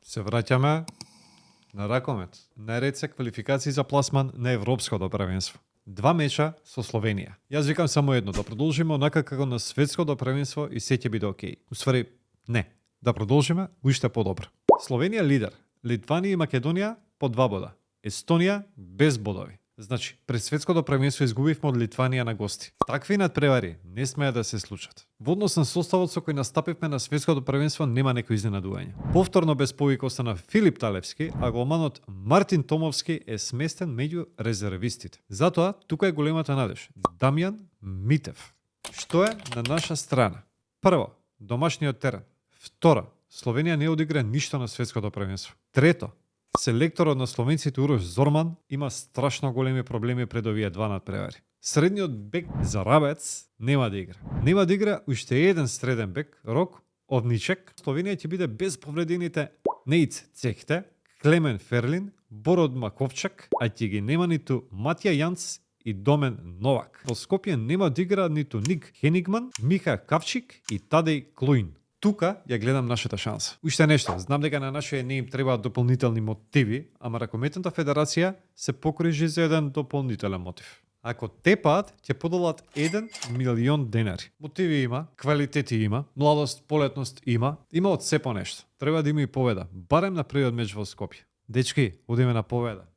Се враќаме на ракомет. Наред се квалификации за пласман на Европското првенство. 2 меча со Словенија. Јас викам само едно, да продолжиме онака како на светското првенство и се ќе биде окей. Уствари, не. Да продолжиме уште подобро. Словенија лидер, Литванија и Македонија по 2 бода. Естонија без бодови. Значи, пред светското првенство изгубивме од Литванија на гости. Такви надпревари не смеа да се случат. Во однос на составот со кој настапивме на светското првенство нема некој изненадување. Повторно без повик остана Филип Талевски, а голманот Мартин Томовски е сместен меѓу резервистите. Затоа тука е големата надеж. Дамјан Митев. Што е на наша страна? Прво, домашниот терен. Второ, Словенија не одигра ништо на светското првенство. Трето, селекторот на словенците Урош Зорман има страшно големи проблеми пред овие 2 надпревари. Средниот бек Зарабец нема да игра. Нема да игра уште еден среден бек, Рок Овничек. Словенија ќе биде без повредените Неиц Цехте, Клемен Ферлин, Бород Маковчак, а ќе ги нема ниту Матја Јанц и Домен Новак. Во Скопје нема да игра ниту Ник Хенигман, Миха Кавчик и Тадеј Клуин. Тука ја гледам нашата шанса. Уште нешто, знам дека на нашите не им требаат дополнителни мотиви, ама Ракометната федерација се покрижи за еден дополнителен мотив. Ако тепаат, ќе подолат 1 милион денари. Мотиви има, квалитети има, младост, полетност има од се по нешто. Треба да има и победа, барем на првиот меч во Скопје. Дечки, одиме на победа.